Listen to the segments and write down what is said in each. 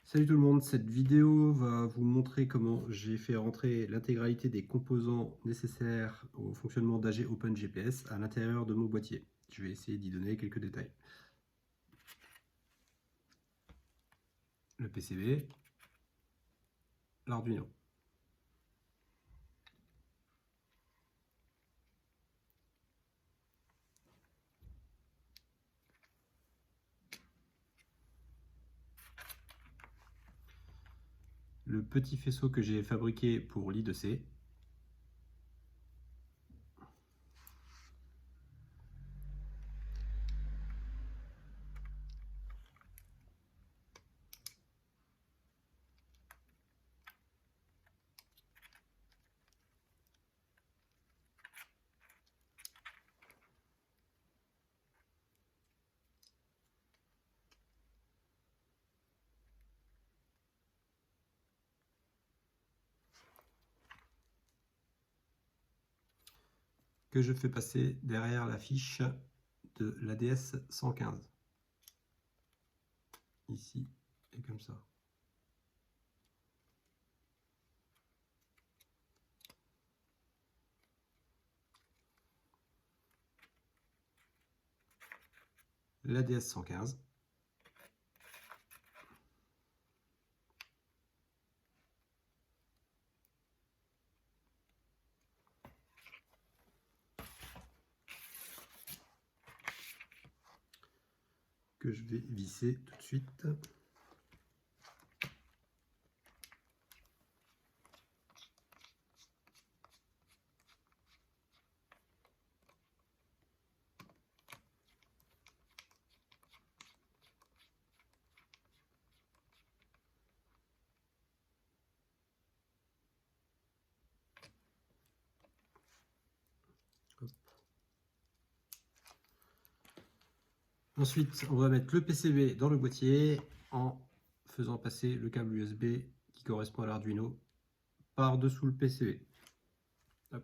Salut tout le monde, cette vidéo va vous montrer comment j'ai fait rentrer l'intégralité des composants nécessaires au fonctionnement d'AG OpenGPS à l'intérieur de mon boîtier. Je vais essayer d'y donner quelques détails. Le PCB, l'Arduino. Le petit faisceau que j'ai fabriqué pour l'I2C. Que je fais passer derrière la fiche de l'ADS 115. Ici et comme ça. L'ADS 115. Que je vais visser tout de suite. Hop. Ensuite, on va mettre le PCB dans le boîtier en faisant passer le câble USB qui correspond à l'Arduino par-dessous le PCB. Hop.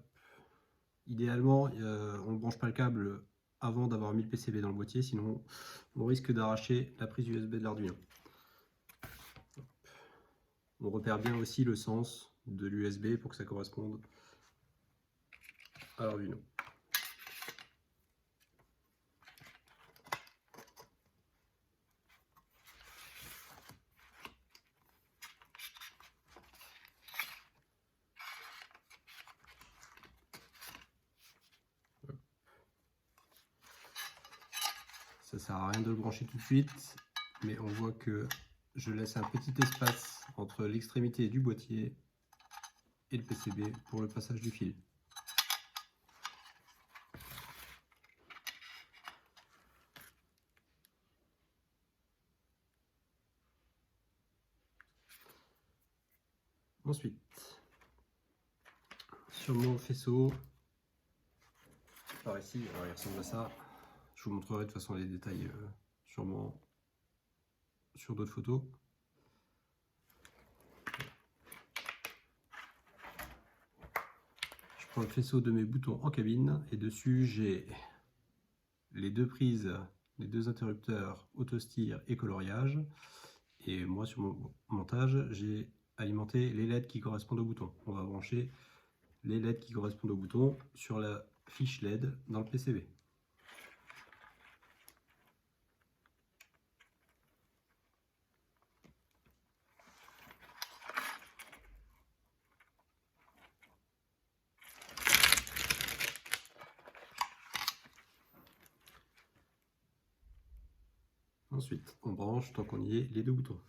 Idéalement, on ne branche pas le câble avant d'avoir mis le PCB dans le boîtier, sinon on risque d'arracher la prise USB de l'Arduino. On repère bien aussi le sens de l'USB pour que ça corresponde à l'Arduino. Ça sert à rien de le brancher tout de suite, mais on voit que je laisse un petit espace entre l'extrémité du boîtier et le PCB pour le passage du fil. Ensuite, sur mon faisceau, par ici, alors il ressemble à ça. Je vous montrerai de toute façon les détails sûrement sur d'autres photos. Je prends le faisceau de mes boutons en cabine et dessus j'ai les deux prises, les deux interrupteurs autostyre et coloriage. Et moi sur mon montage, j'ai alimenté les LED qui correspondent aux boutons. On va brancher les LED qui correspondent aux boutons sur la fiche LED dans le PCB. Ensuite, on branche, tant qu'on y est, les deux boutons.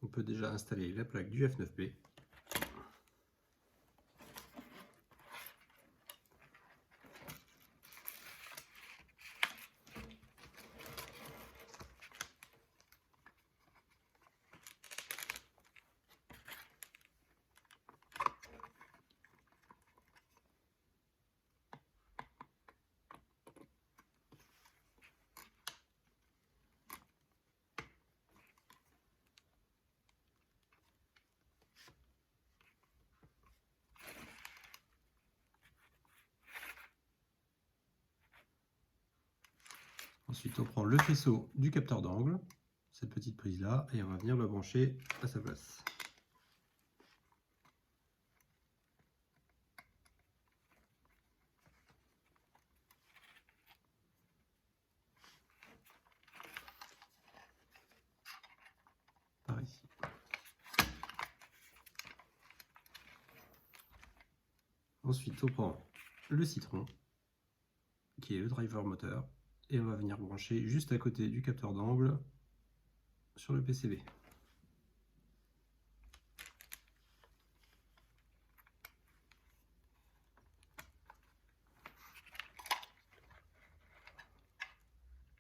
On peut déjà installer la plaque du F9P. Ensuite, on prend le faisceau du capteur d'angle, cette petite prise là, et on va venir le brancher à sa place. Par ici. Ensuite, on prend le citron, qui est le driver moteur, et on va venir brancher juste à côté du capteur d'angle sur le PCB.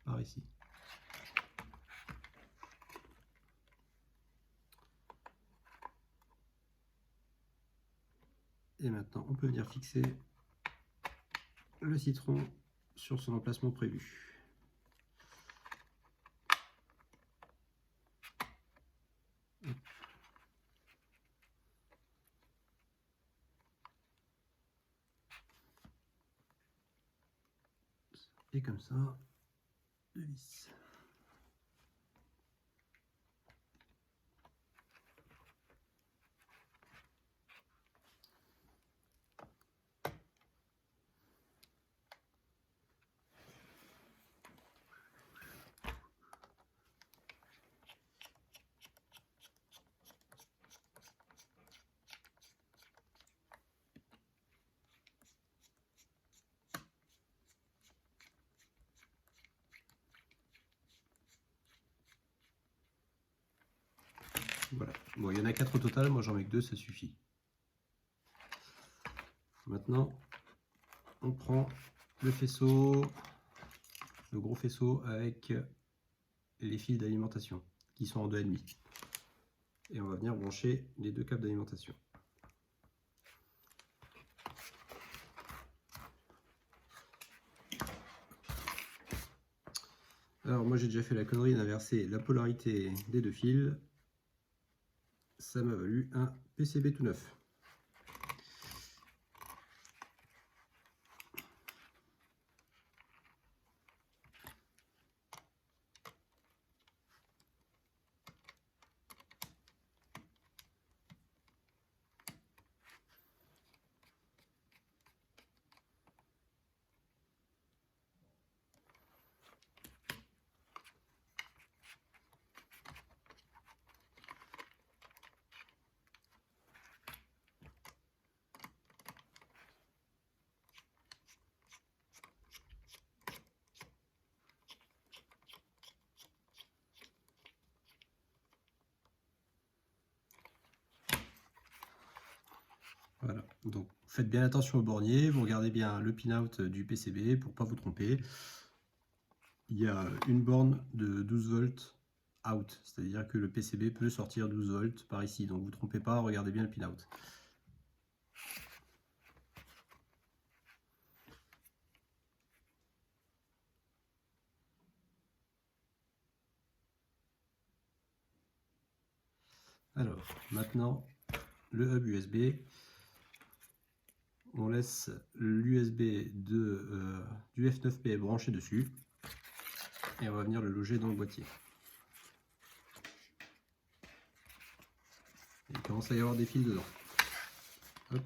Par ici. Et maintenant, on peut venir fixer le citron sur son emplacement prévu. Et comme ça, 2 vis. Voilà. Bon, il y en a 4 au total, moi j'en mets que 2, ça suffit. Maintenant, on prend le faisceau, le gros faisceau avec les fils d'alimentation qui sont en 2,5. Et on va venir brancher les 2 câbles d'alimentation. Alors moi j'ai déjà fait la connerie d'inverser la polarité des 2 fils. Ça m'a valu un PCB tout neuf. Voilà, donc faites bien attention au bornier, vous regardez bien le pin-out du PCB pour ne pas vous tromper. Il y a une borne de 12 volts out, c'est-à-dire que le PCB peut sortir 12 volts par ici, donc vous ne vous trompez pas, regardez bien le pin-out. Alors, maintenant, le hub USB. On laisse l'USB du F9P branché dessus et on va venir le loger dans le boîtier. Il commence à y avoir des fils dedans. Hop.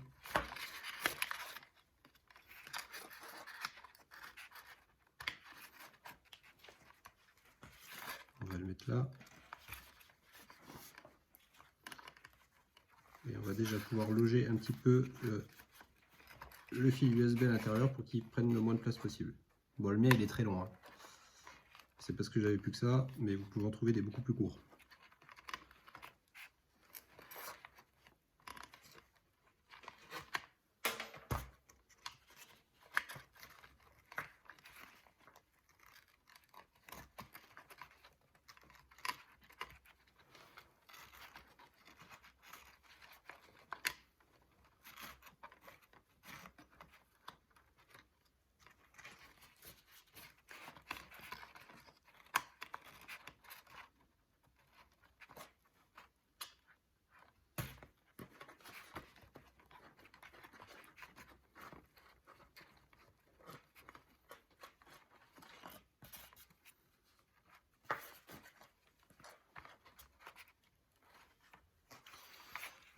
On va le mettre là. Et on va déjà pouvoir loger un petit peu le fil USB à l'intérieur pour qu'il prenne le moins de place possible. Bon, le mien il est très long, hein. C'est parce que j'avais plus que ça, mais vous pouvez en trouver des beaucoup plus courts.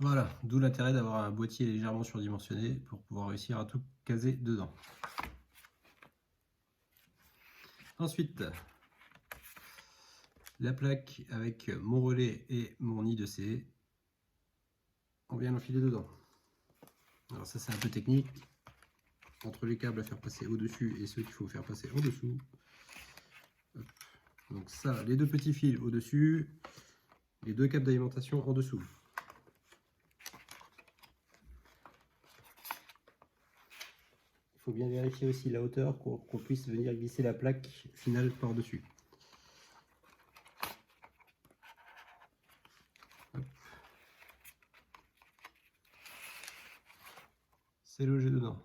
Voilà, d'où l'intérêt d'avoir un boîtier légèrement surdimensionné pour pouvoir réussir à tout caser dedans. Ensuite, la plaque avec mon relais et mon nid de C. On vient l'enfiler dedans. Alors ça c'est un peu technique. Entre les câbles à faire passer au-dessus et ceux qu'il faut faire passer en dessous. Hop. Donc ça, les deux petits fils au-dessus, les deux câbles d'alimentation en dessous. Il faut bien vérifier aussi la hauteur pour qu'on puisse venir glisser la plaque finale par-dessus. C'est logé dedans.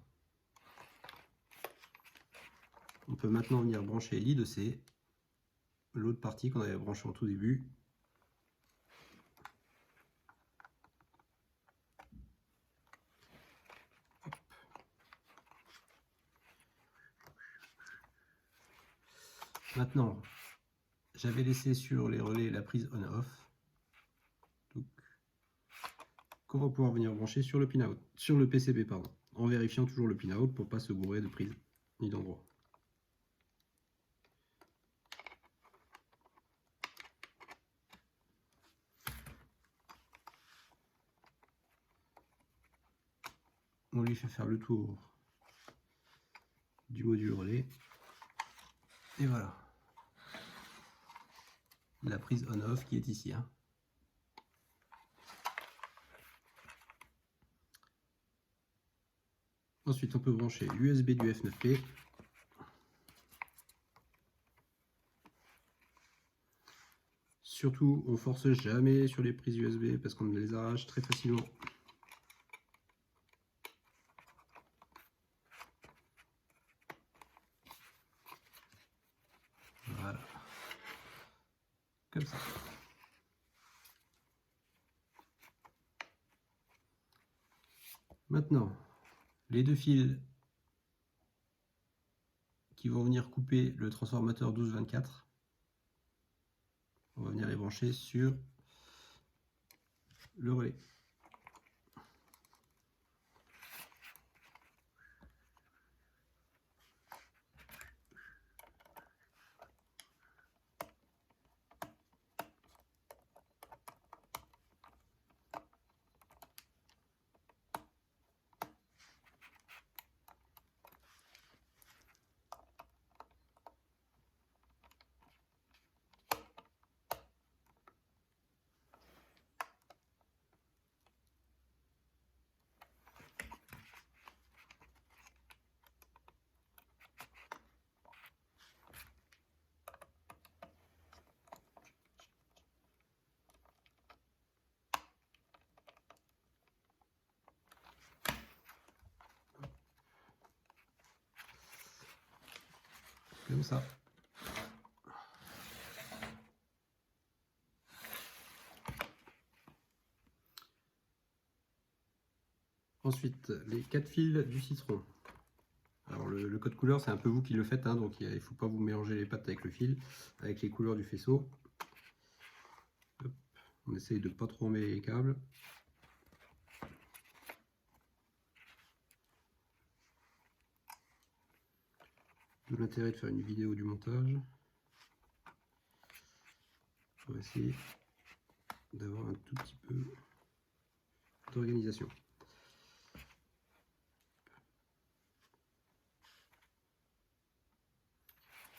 On peut maintenant venir brancher l'I de C, l'autre partie qu'on avait branchée en tout début. Maintenant, j'avais laissé sur les relais la prise on-off, qu'on va pouvoir venir brancher sur le pin-out, sur le PCB pardon, en vérifiant toujours le pin-out pour ne pas se bourrer de prise ni d'endroit. On lui fait faire le tour du module relais et voilà la prise on-off qui est ici. Ensuite, on peut brancher l'USB du F9P. Surtout, on force jamais sur les prises USB parce qu'on les arrache très facilement. Voilà. Comme ça. Maintenant, les deux fils qui vont venir couper le transformateur 1224, on va venir les brancher sur le relais. Comme ça. Ensuite, les 4 fils du citron. Alors le code couleur, c'est un peu vous qui le faites, donc il ne faut pas vous mélanger les pattes avec le fil, avec les couleurs du faisceau. Hop. On essaye de ne pas trop emmêler les câbles. D'où l'intérêt de faire une vidéo du montage. On va essayer d'avoir un tout petit peu d'organisation.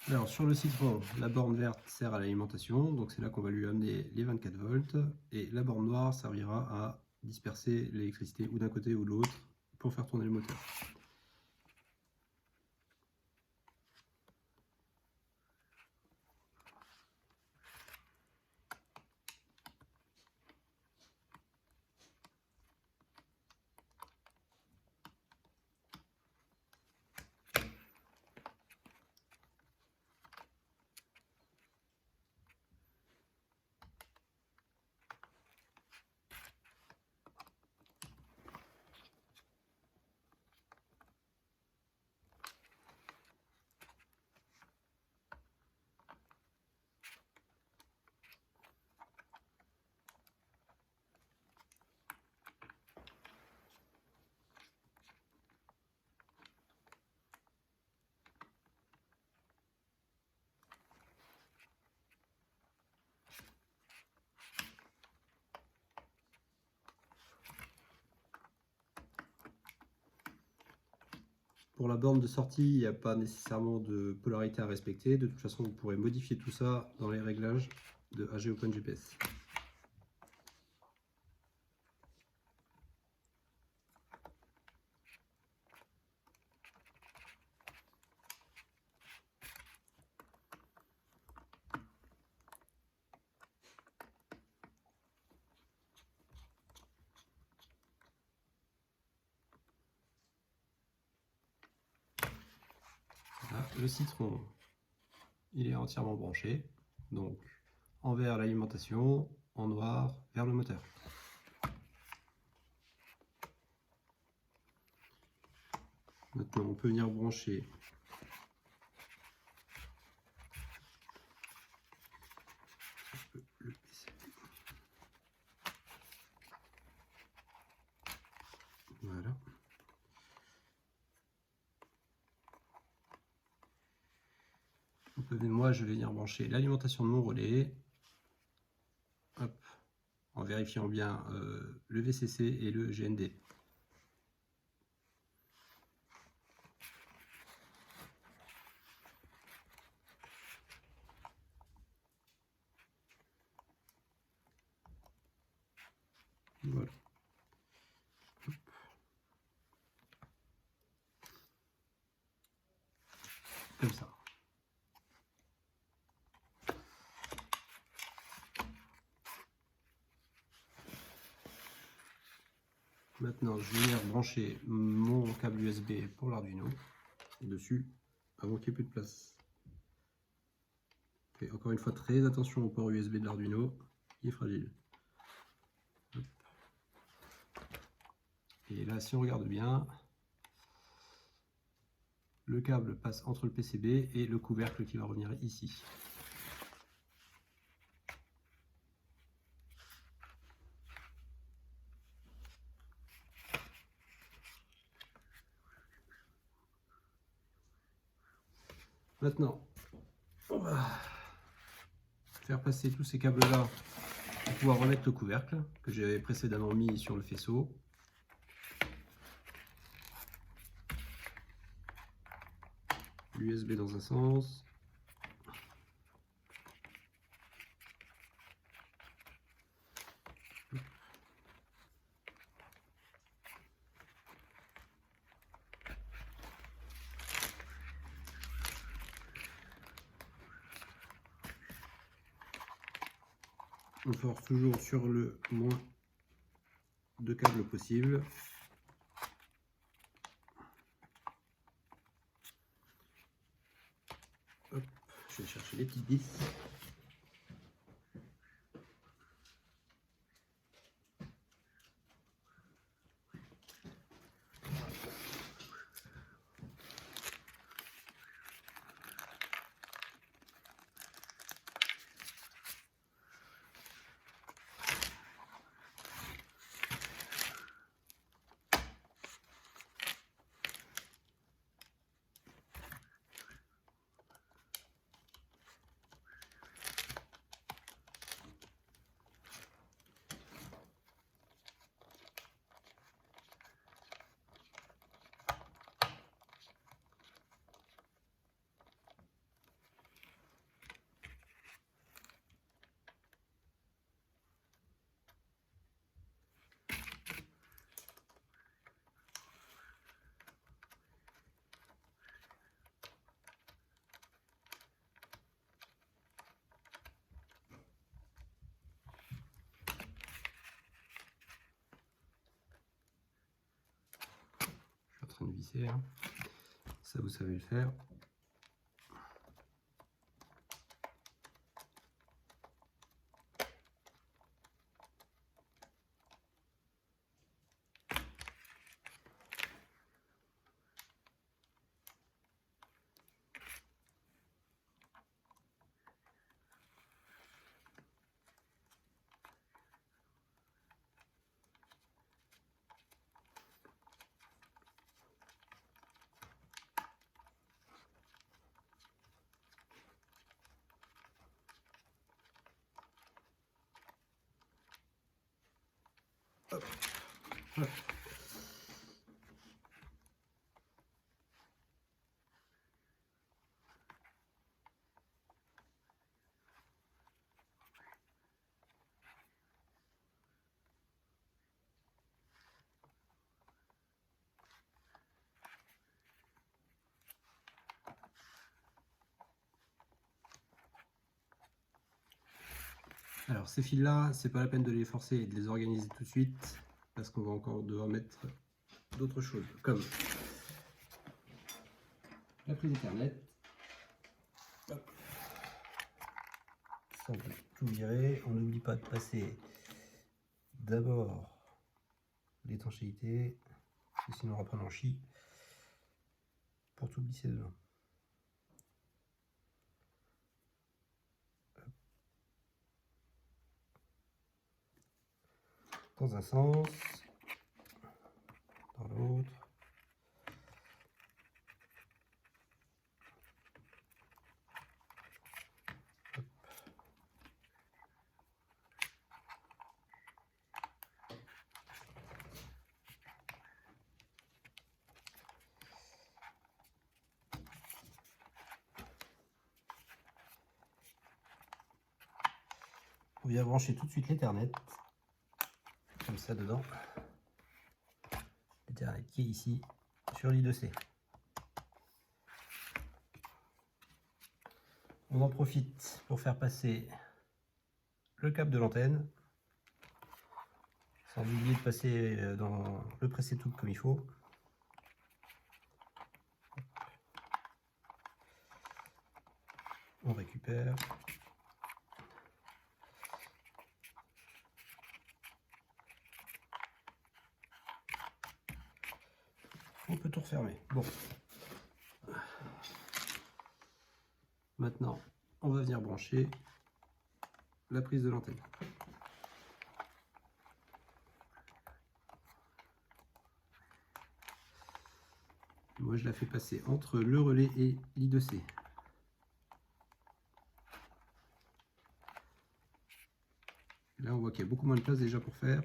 Alors sur le citron, la borne verte sert à l'alimentation, donc c'est là qu'on va lui amener les 24 volts, et la borne noire servira à disperser l'électricité ou d'un côté ou de l'autre pour faire tourner le moteur. Pour la borne de sortie, il n'y a pas nécessairement de polarité à respecter. De toute façon, vous pourrez modifier tout ça dans les réglages de AG OpenGPS. Voilà, le citron, il est entièrement branché. Donc, en vert l'alimentation, en noir vers le moteur. Maintenant, on peut venir brancher le PCB. Voilà. Moi, je vais venir brancher l'alimentation de mon relais. Hop, en vérifiant bien le VCC et le GND. Voilà. Hop. Comme ça. Maintenant, je vais venir brancher mon câble USB pour l'Arduino dessus avant qu'il n'y ait plus de place. Et encore une fois, très attention au port USB de l'Arduino, il est fragile. Hop. Et là, si on regarde bien, le câble passe entre le PCB et le couvercle qui va revenir ici. Maintenant, on va faire passer tous ces câbles-là pour pouvoir remettre le couvercle que j'avais précédemment mis sur le faisceau. L'USB dans un sens. On force toujours sur le moins de câbles possible. Hop, je vais chercher les petites vis. En train de visser, hein. Ça vous savez le faire. Hop. Hop. Alors ces fils là, c'est pas la peine de les forcer et de les organiser tout de suite parce qu'on va encore devoir mettre d'autres choses comme la prise Ethernet. Hop. Ça, on peut tout virer. On n'oublie pas de passer d'abord l'étanchéité, sinon après on en chie, pour tout glisser dedans. Dans un sens, dans l'autre. On vient brancher tout de suite l'Ethernet, comme ça dedans. L'Ethernet qui est ici sur l'I2C. On en profite pour faire passer le câble de l'antenne, sans oublier de passer dans le pressé-tout comme il faut. On récupère. On peut tout refermer. Bon. Maintenant, on va venir brancher la prise de l'antenne. Moi, je la fais passer entre le relais et l'I2C. Là, on voit qu'il y a beaucoup moins de place déjà pour faire.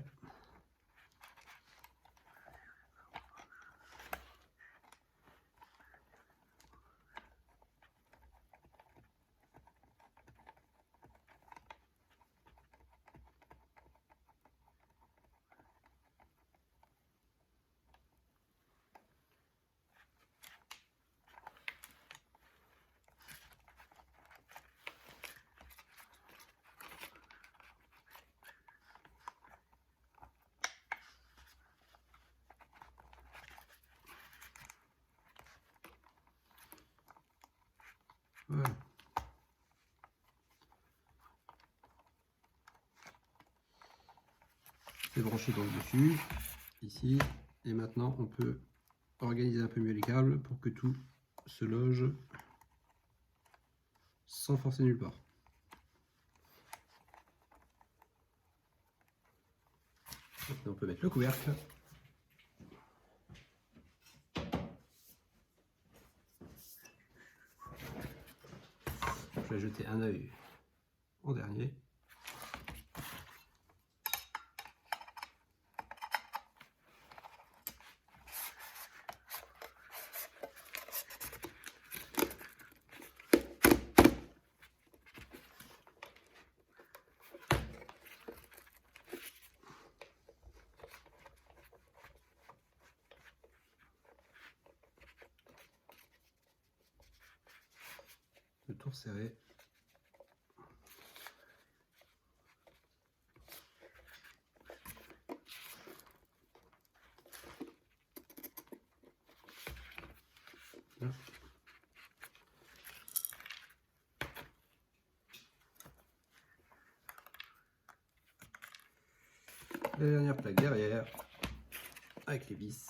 Voilà. C'est branché donc dessus, ici, et maintenant on peut organiser un peu mieux les câbles pour que tout se loge sans forcer nulle part. Maintenant on peut mettre le couvercle. Je vais jeter un œil en dernier. Le tour serré. Voilà. La dernière plaque derrière avec les vis.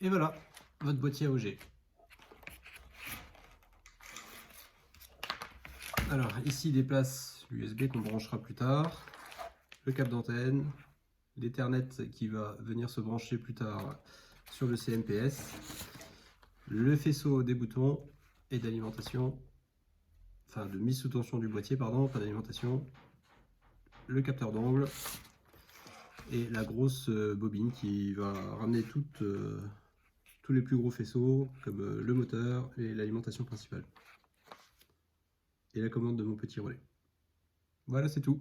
Et voilà, votre boîtier AOG. Alors ici des places USB qu'on branchera plus tard, le câble d'antenne, l'Ethernet qui va venir se brancher plus tard sur le CMPS, le faisceau des boutons et d'alimentation, enfin de mise sous tension du boîtier, pardon, pas d'alimentation, le capteur d'angle et la grosse bobine qui va ramener tous les plus gros faisceaux comme le moteur et l'alimentation principale. Et la commande de mon petit relais. Voilà, c'est tout.